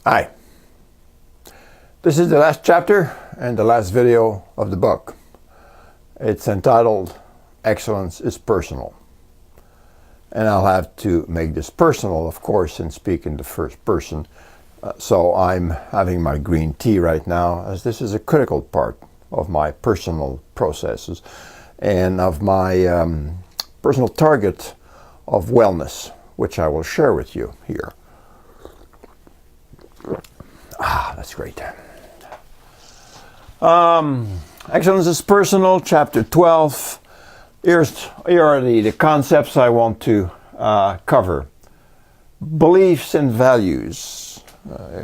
Hi. This is the last chapter and the last video of the book. It's entitled Excellence is Personal. And I'll have to make this personal, of course, and speak in the first person. So I'm having my green tea right now, as this is a critical part of my personal processes and of my personal target of wellness, which I will share with you here. That's great. Excellence is Personal, Chapter 12. Here are the concepts I want to cover. Beliefs and values.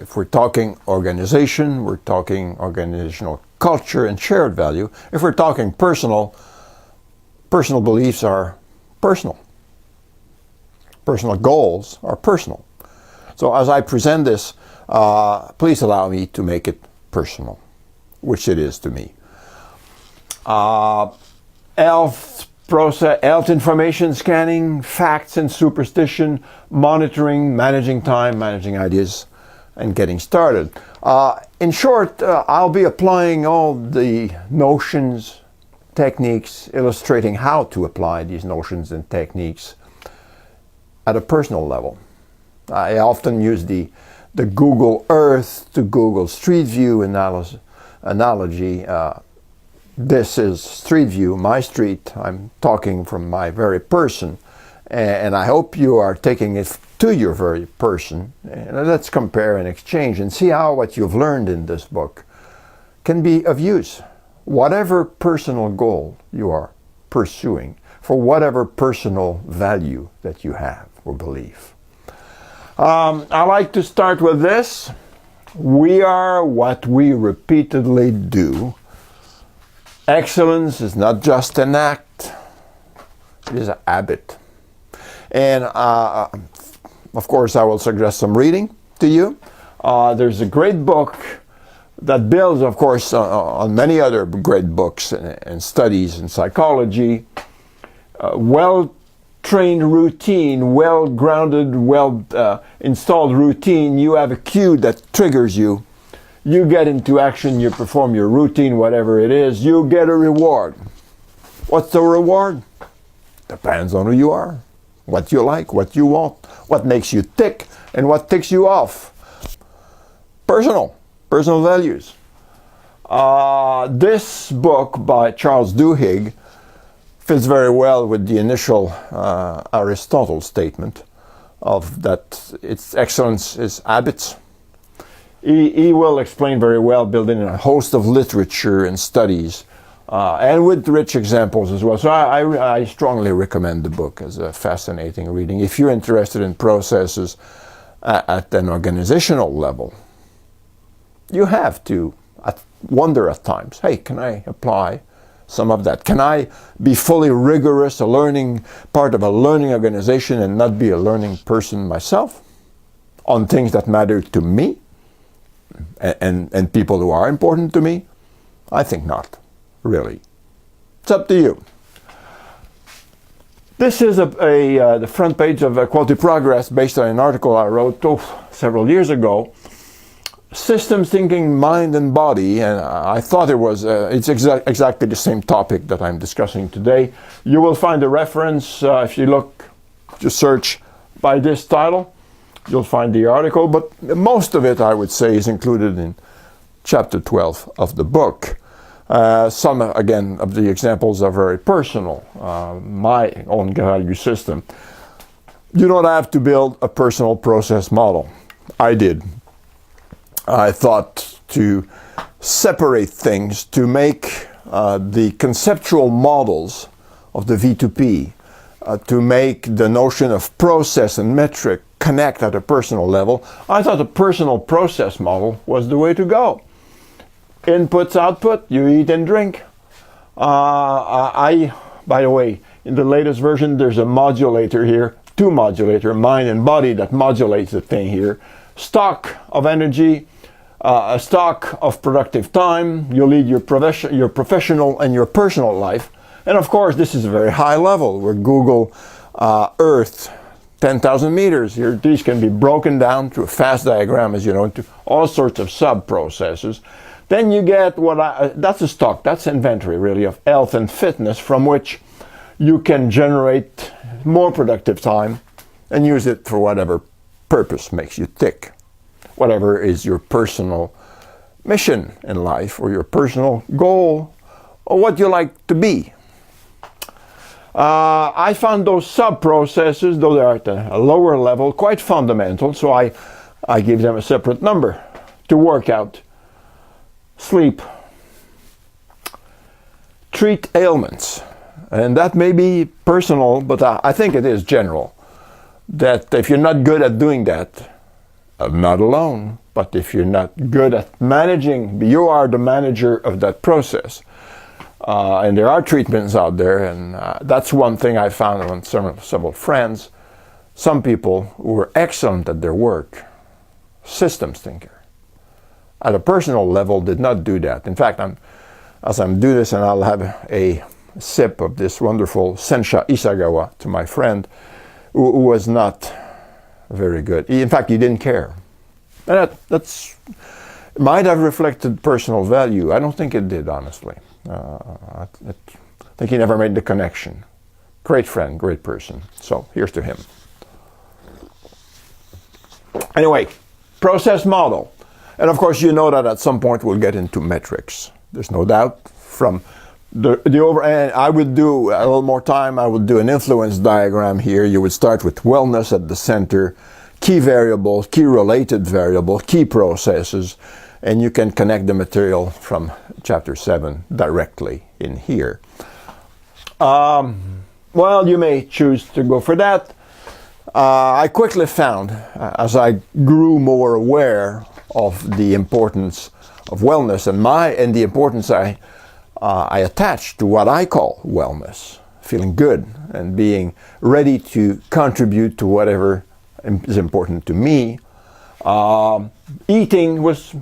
If we're talking organization, we're talking organizational culture and shared value. If we're talking personal beliefs are personal. Personal goals are personal. So as I present this, please allow me to make it personal, which it is to me. Health information scanning, facts and superstition, monitoring, managing time, managing ideas, and getting started. In short, I'll be applying all the notions, techniques, illustrating how to apply these notions and techniques at a personal level. I often use the Google Earth to Google Street View analogy. This is Street View, my street. I'm talking from my very person, and I hope you are taking it to your very person. And let's compare and exchange and see how what you've learned in this book can be of use. Whatever personal goal you are pursuing, for whatever personal value that you have or belief. I like to start with this. We are what we repeatedly do. Excellence is not just an act, it is a habit. And of course I will suggest some reading to you. There's a great book that builds, of course, on many other great books and studies in psychology. Well-trained routine, well-grounded, well-installed routine. You have a cue that triggers you. You get into action, you perform your routine, whatever it is, you get a reward. What's the reward? Depends on who you are, what you like, what you want, what makes you tick, and what ticks you off. Personal values. This book by Charles Duhigg fits very well with the initial Aristotle statement of that its excellence is habits. He will explain very well, building in a host of literature and studies, and with rich examples as well. So I strongly recommend the book as a fascinating reading. If you're interested in processes at an organizational level, you have to wonder at times, hey, can I apply some of that? Can I be fully rigorous, part of a learning organization and not be a learning person myself on things that matter to me? And people who are important to me? I think not, really. It's up to you. This is the front page of Quality Progress based on an article I wrote several years ago. Systems thinking, mind and body, and I thought it's exactly the same topic that I'm discussing today. You will find a reference if you just search by this title. You'll find the article, but most of it, I would say, is included in chapter 12 of the book. Some, again, of the examples are very personal. My own value system. You don't have to build a personal process model. I did. I thought to separate things, to make the conceptual models of the V2P, to make the notion of process and metric connect at a personal level. I thought a personal process model was the way to go. Inputs, output, you eat and drink. By the way, in the latest version, there's a modulator here, mind and body, that modulates the thing here. Stock of energy, a stock of productive time. You lead your professional and your personal life. And of course, this is a very high level where Google Earth 10,000 meters. Here, these can be broken down to a fast diagram, as you know, into all sorts of sub-processes. Then you get that's a stock, that's inventory really of health and fitness, from which you can generate more productive time and use it for whatever purpose makes you tick. Whatever is your personal mission in life, or your personal goal, or what you like to be. I found those sub-processes, though they are at a lower level, quite fundamental, so I give them a separate number to work out. Sleep. Treat ailments. And that may be personal, but I think it is general. That if you're not good at doing that, I'm not alone, but if you're not good at managing, you are the manager of that process. And there are treatments out there, and that's one thing I found on several friends. Some people who were excellent at their work, systems thinker, at a personal level did not do that. In fact, as I'm doing this, and I'll have a sip of this wonderful Sensha Isagawa to my friend, who was not very good. In fact, he didn't care. And that's might have reflected personal value. I don't think it did, honestly. I think he never made the connection. Great friend, great person. So here's to him. Anyway, process model. And of course, you know that at some point we'll get into metrics. There's no doubt. From the over, and I would do a little more time. I would do an influence diagram here. You would start with wellness at the center, key variables, key related variables, key processes, and you can connect the material from chapter 7 directly in here. Well, you may choose to go for that. I quickly found, as I grew more aware of the importance of wellness and the importance I attach to what I call wellness, feeling good and being ready to contribute to whatever is important to me. Eating was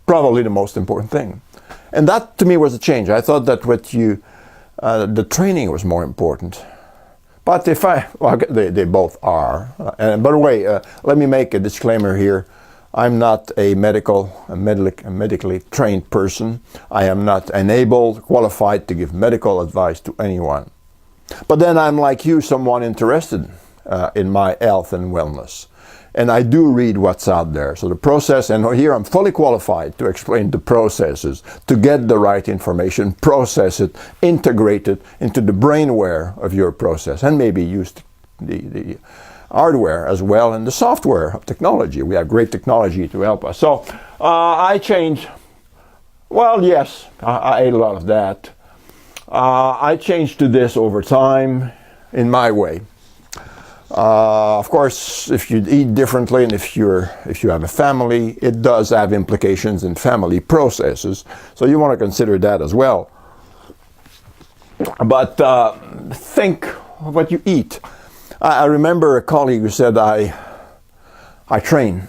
probably the most important thing. And that to me was a change. I thought that the training was more important. But they both are. And by the way, let me make a disclaimer here. I'm not a medically trained person. I am not enabled, qualified to give medical advice to anyone. But then I'm like you, someone interested in my health and wellness. And I do read what's out there. So the process, and here I'm fully qualified to explain the processes, to get the right information, process it, integrate it into the brainware of your process, and maybe use the hardware as well and the software of technology. We have great technology to help us. So I changed, well, yes, I ate a lot of that. I changed to this over time in my way. Of course, if you eat differently and if you have a family, it does have implications in family processes. So you want to consider that as well. But think of what you eat. I remember a colleague who said, I train,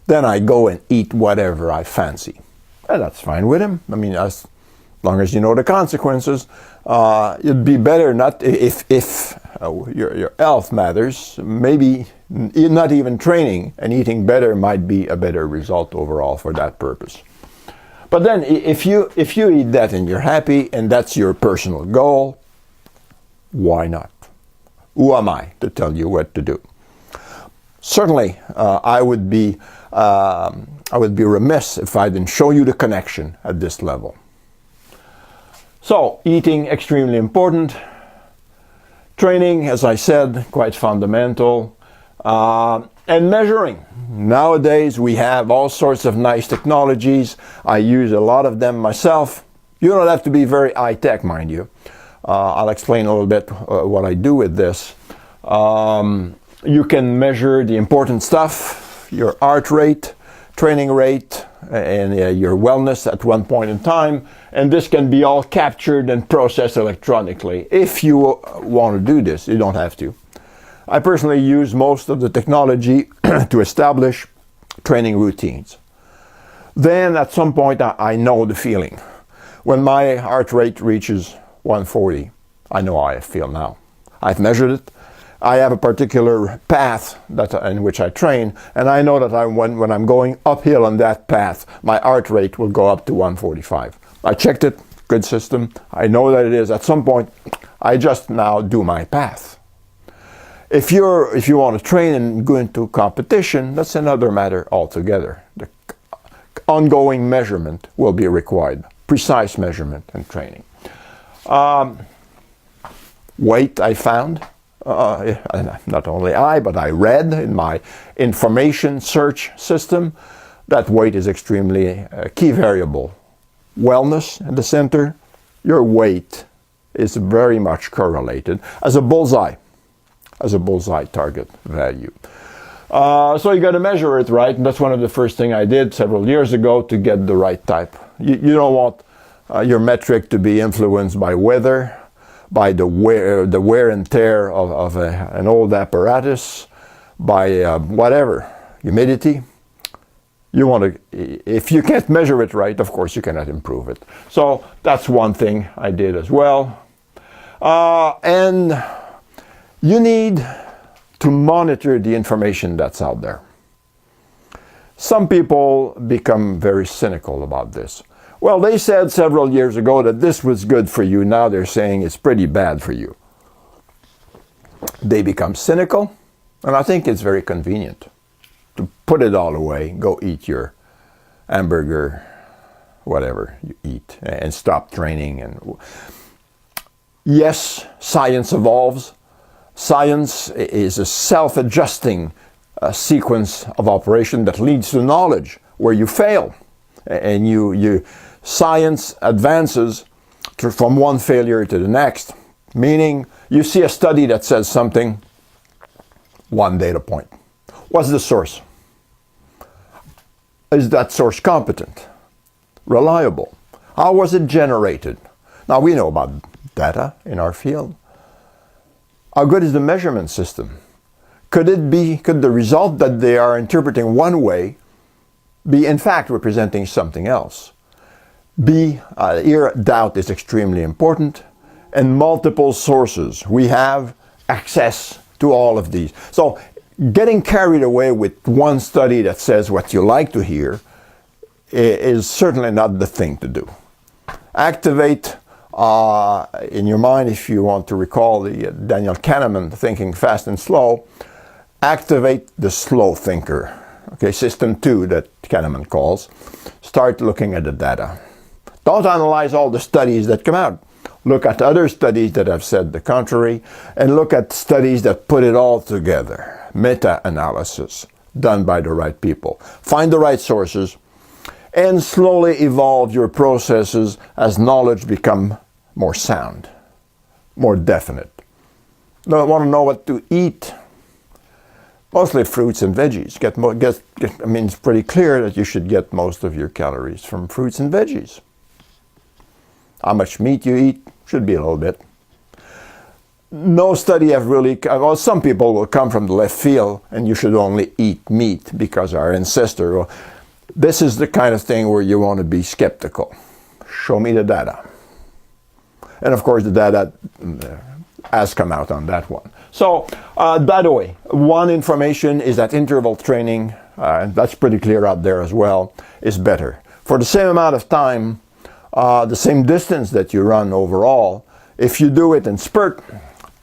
then I go and eat whatever I fancy. And that's fine with him. I mean, as long as you know the consequences, it'd be better not if your health matters. Maybe not even training and eating better might be a better result overall for that purpose. But then, if you eat that and you're happy and that's your personal goal, why not? Who am I to tell you what to do? Certainly, I would be remiss if I didn't show you the connection at this level. So, eating extremely important. Training, as I said, quite fundamental. And measuring. Nowadays, we have all sorts of nice technologies. I use a lot of them myself. You don't have to be very high-tech, mind you. I'll explain a little bit what I do with this. You can measure the important stuff, your heart rate, training rate, and your wellness at one point in time. And this can be all captured and processed electronically. If you want to do this, you don't have to. I personally use most of the technology to establish training routines. Then at some point I know the feeling. When my heart rate reaches 140, I know how I feel now. I've measured it. I have a particular path in which I train, and I know that when I'm going uphill on that path, my heart rate will go up to 145. I checked it, good system. I know that it is. At some point, I just now do my path. If you want to train and go into competition, that's another matter altogether. The ongoing measurement will be required, precise measurement and training. Weight, I found. Not only but I read in my information search system that weight is extremely a key variable. Wellness at the center, your weight is very much correlated as a bullseye target value. So you got to measure it, right? And that's one of the first things I did several years ago to get the right type. You don't want your metric to be influenced by weather, by the wear and tear of an old apparatus, by whatever, humidity. You want to, if you can't measure it right, of course you cannot improve it. So that's one thing I did as well. And you need to monitor the information that's out there. Some people become very cynical about this. Well, they said several years ago that this was good for you. Now they're saying it's pretty bad for you. They become cynical, and I think it's very convenient to put it all away, go eat your hamburger, whatever you eat, and stop training. And yes, science evolves. Science is a self-adjusting sequence of operation that leads to knowledge where you fail. And science advances from one failure to the next, meaning you see a study that says something, one data point. What's the source? Is that source competent? Reliable? How was it generated? Now we know about data in our field. How good is the measurement system? Could the result that they are interpreting one way be in fact representing something else? Here doubt is extremely important, and multiple sources. We have access to all of these. So getting carried away with one study that says what you like to hear is certainly not the thing to do. Activate in your mind, if you want to recall the Daniel Kahneman Thinking Fast and Slow, activate the slow thinker. Okay, system 2 that Kahneman calls. Start looking at the data. Don't analyze all the studies that come out. Look at other studies that have said the contrary, and look at studies that put it all together. Meta-analysis done by the right people. Find the right sources and slowly evolve your processes as knowledge become more sound, more definite. Don't want to know what to eat. Mostly fruits and veggies. I mean, it's pretty clear that you should get most of your calories from fruits and veggies. How much meat you eat should be a little bit. No study have really, well, some people will come from the left field and you should only eat meat because our ancestor. Well, this is the kind of thing where you want to be skeptical. Show me the data. And of course the data has come out on that one. So, by the way, one information is that interval training, and that's pretty clear out there as well, is better. For the same amount of time, the same distance that you run overall, if you do it in spurt,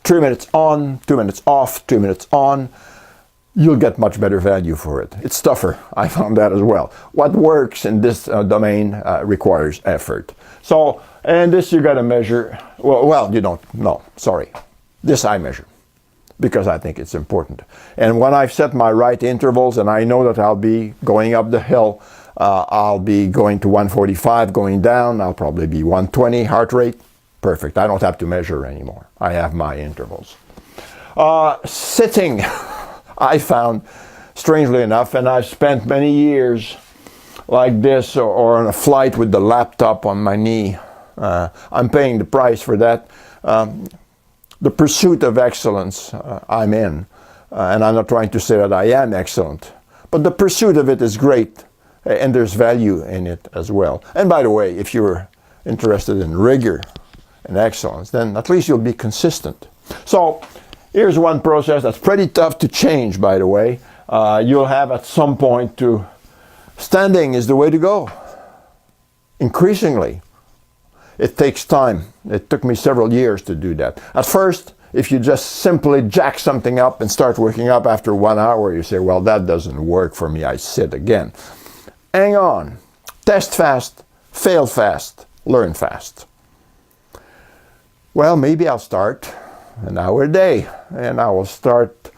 3 minutes on, 2 minutes off, 2 minutes on, you'll get much better value for it. It's tougher. I found that as well. What works in this domain requires effort. So, and this you got to measure. Well, you don't. No, sorry. This I measure because I think it's important. And when I've set my right intervals and I know that I'll be going up the hill, I'll be going to 145, going down, I'll probably be 120 heart rate. Perfect. I don't have to measure anymore. I have my intervals. Sitting, I found, strangely enough, and I've spent many years like this or on a flight with the laptop on my knee. I'm paying the price for that. The pursuit of excellence I'm in, and I'm not trying to say that I am excellent, but the pursuit of it is great, and there's value in it as well. And by the way, if you're interested in rigor and excellence, then at least you'll be consistent. So Here's one process that's pretty tough to change, by the way. You'll have at some point to, standing is the way to go. Increasingly. It takes time. It took me several years to do that. At first, if you just simply jack something up and start working up after 1 hour, you say, well, that doesn't work for me, I sit again. Hang on. Test fast, fail fast, learn fast. Well, maybe I'll start an hour a day, and I will start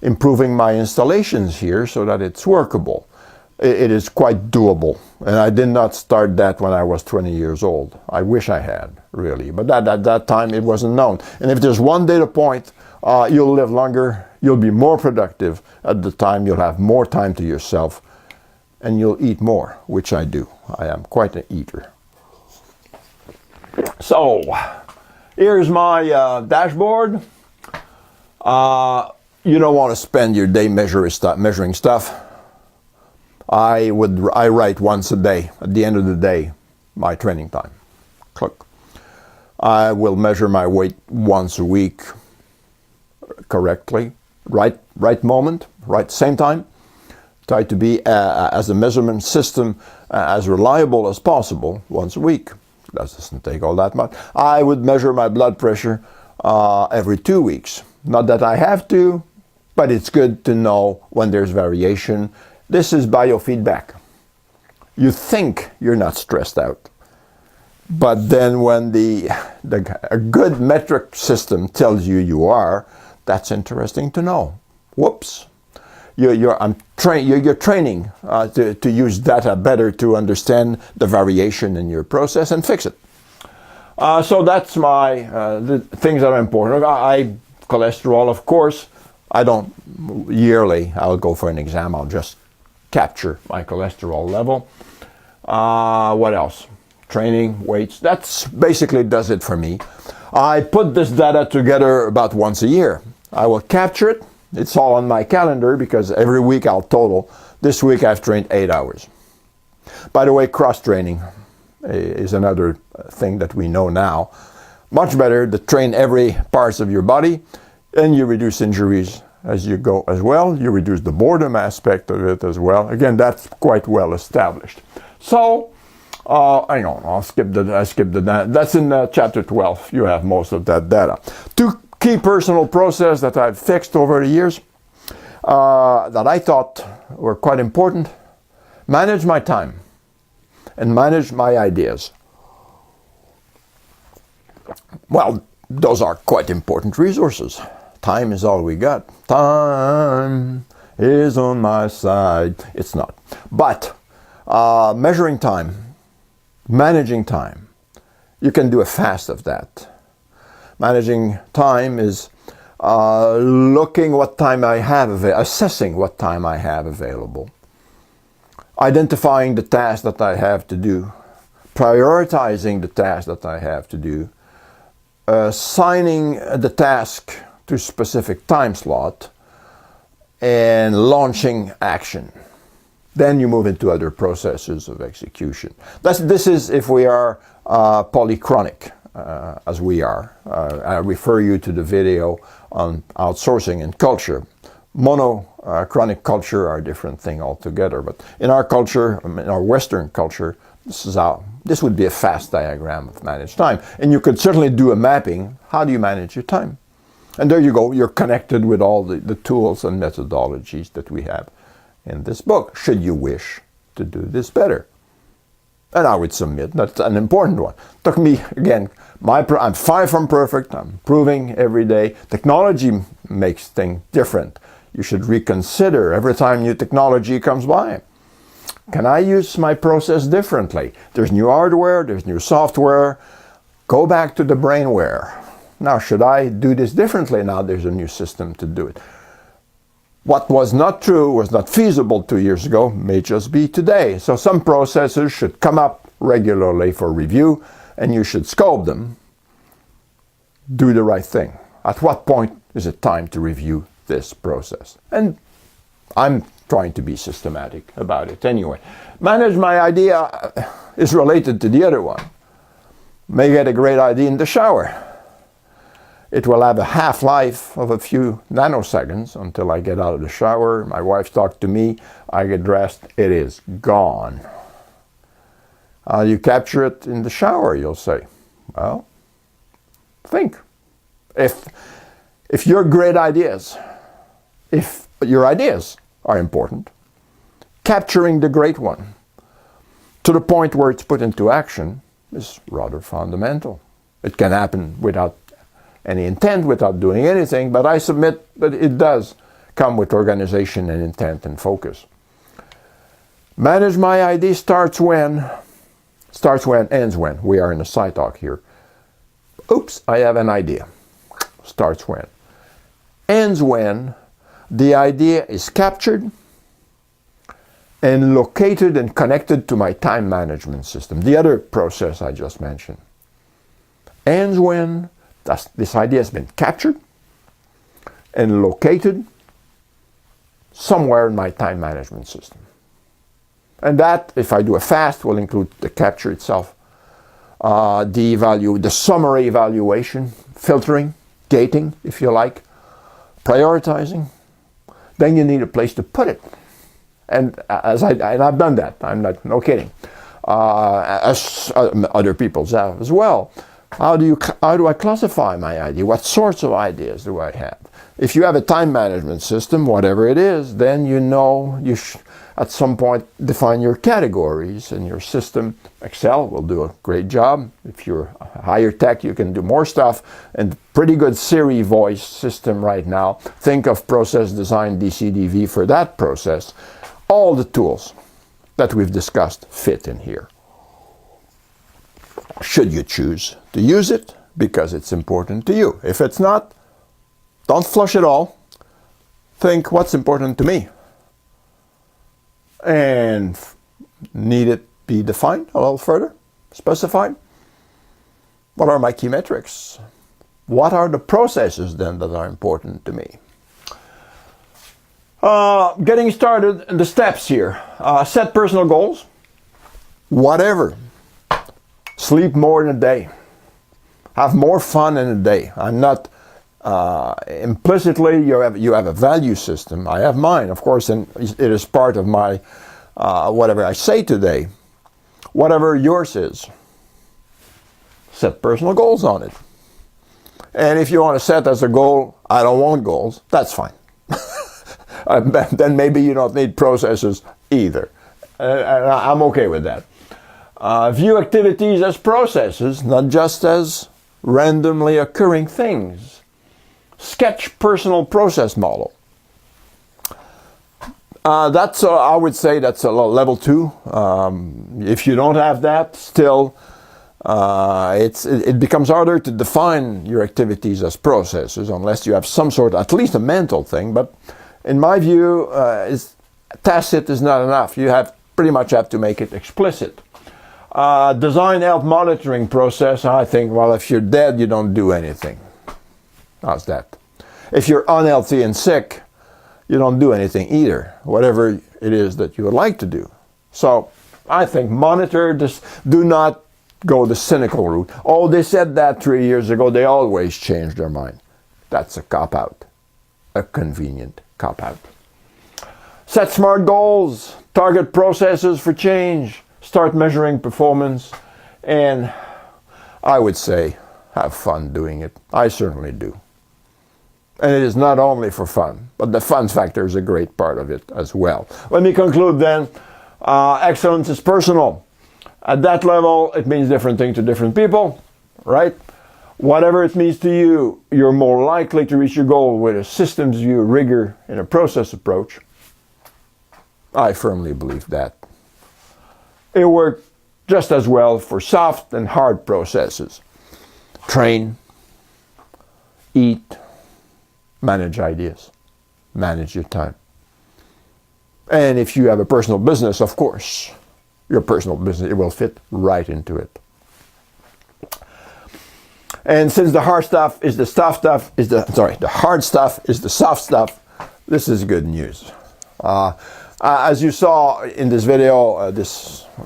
improving my installations here so that it's workable. It is quite doable, and I did not start that when I was 20 years old. I wish I had, really, but at that time it wasn't known. And if there's one data point, you'll live longer, you'll be more productive at the time, you'll have more time to yourself, and you'll eat more, which I do. I am quite an eater. So, here's my dashboard. You don't want to spend your day measuring stuff. I write once a day, at the end of the day, my training time. Click. I will measure my weight once a week correctly, right moment, right same time. Try to be as a measurement system as reliable as possible once a week. That doesn't take all that much. I would measure my blood pressure every 2 weeks. Not that I have to, but it's good to know when there's variation. This is biofeedback. You think you're not stressed out, but then when a good metric system tells you you are, that's interesting to know. Whoops. You're training to use data better to understand the variation in your process and fix it. So that's the things that are important. Cholesterol, of course. I don't yearly. I'll go for an exam. I'll just capture my cholesterol level. What else? Training, weights. That's basically does it for me. I put this data together about once a year. I will capture it. It's all on my calendar because every week I'll total. This week I've trained 8 hours. By the way, cross-training is another thing that we know now. Much better to train every part of your body, and you reduce injuries as you go as well. You reduce the boredom aspect of it as well. Again, that's quite well established. So, I know, I skipped the data. That's in chapter 12. You have most of that data. Two key personal process that I've fixed over the years that I thought were quite important. Manage my time and manage my ideas. Well, those are quite important resources. Time is all we got. Time is on my side. It's not. But measuring time, managing time, you can do a fast of that. Managing time is looking what time I have, assessing what time I have available, identifying the tasks that I have to do, prioritizing the tasks that I have to do, assigning the task to a specific time slot, and launching action. Then you move into other processes of execution. This is if we are polychronic, as we are. I refer you to the video on outsourcing and culture. Monochronic culture are a different thing altogether. But in our culture, in our Western culture, this would be a fast diagram of managed time. And you could certainly do a mapping. How do you manage your time? And there you go. You're connected with all the tools and methodologies that we have in this book, should you wish to do this better. And I would submit that's an important one. Took me, again, I'm far from perfect. I'm improving every day. Technology makes things different. You should reconsider every time new technology comes by. Can I use my process differently? There's new hardware, there's new software. Go back to the brainware. Now, should I do this differently? Now there's a new system to do it. What was not true, was not feasible 2 years ago, may just be today. So some processes should come up regularly for review, and you should scope them. Do the right thing. At what point is it time to review this process? And I'm trying to be systematic about it anyway. Manage my idea is related to the other one. May get a great idea in the shower. It will have a half-life of a few nanoseconds until I get out of the shower, my wife talks to me, I get dressed, it is gone. You capture it in the shower, you'll say. Well, think. If your great ideas, if your ideas are important, capturing the great one to the point where it's put into action is rather fundamental. It can happen without any intent, without doing anything, but I submit that it does come with organization and intent and focus. Manage my ID starts when, ends when. We are in a side talk here. Oops, I have an idea. Starts when. Ends when the idea is captured and located and connected to my time management system, the other process I just mentioned. Ends when this idea has been captured and located somewhere in my time management system. And that, if I do a fast, will include the capture itself, the summary evaluation, filtering, gating, if you like, prioritizing. Then you need a place to put it. And I've done that. I'm not, no kidding. As other people have as well. How do I classify my idea? What sorts of ideas do I have? If you have a time management system, whatever it is, then you know you at some point define your categories, and your system, Excel, will do a great job. If you're higher tech, you can do more stuff, and pretty good Siri voice system right now. Think of process design DCDV for that process. All the tools that we've discussed fit in here. Should you choose to use it because it's important to you. If it's not, don't flush it all. Think, what's important to me? And need it be defined a little further, specified? What are my key metrics? What are the processes then that are important to me? Getting started, the steps here. Set personal goals. Whatever. Sleep more in a day. Have more fun in a day. I'm not implicitly, you have a value system. I have mine, of course, and it is part of my whatever I say today. Whatever yours is. Set personal goals on it. And if you want to set as a goal, I don't want goals, that's fine. Then maybe you don't need processes either. I'm okay with that. View activities as processes, not just as randomly occurring things. Sketch personal process model. I would say that's a level 2. If you don't have that, still, it becomes harder to define your activities as processes unless you have some sort, at least a mental thing. But in my view, tacit is not enough. You pretty much have to make it explicit. Design health monitoring process, I think, well, if you're dead, you don't do anything. How's that? If you're unhealthy and sick, you don't do anything either, whatever it is that you would like to do. So I think monitor this, do not go the cynical route. Oh, they said that 3 years ago, they always change their mind. That's a cop-out, a convenient cop-out. Set smart goals, target processes for change, start measuring performance, and I would say have fun doing it. I certainly do. And it is not only for fun, but the fun factor is a great part of it as well. Let me conclude then. Excellence is personal. At that level, it means different things to different people, right? Whatever it means to you, you're more likely to reach your goal with a systems view, rigor, and a process approach. I firmly believe that. It works just as well for soft and hard processes. Train, eat, manage ideas, manage your time. And if you have a personal business, of course, your personal business, it will fit right into it. And since the hard stuff is the soft stuff, the hard stuff is the soft stuff, this is good news. As you saw in this video,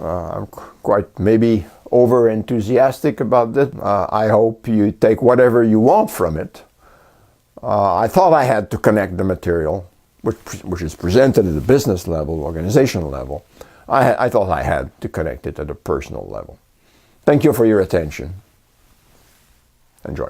I'm quite maybe over enthusiastic about it. I hope you take whatever you want from it. I thought I had to connect the material, which is presented at the business level, organizational level. I thought I had to connect it at a personal level. Thank you for your attention. Enjoy.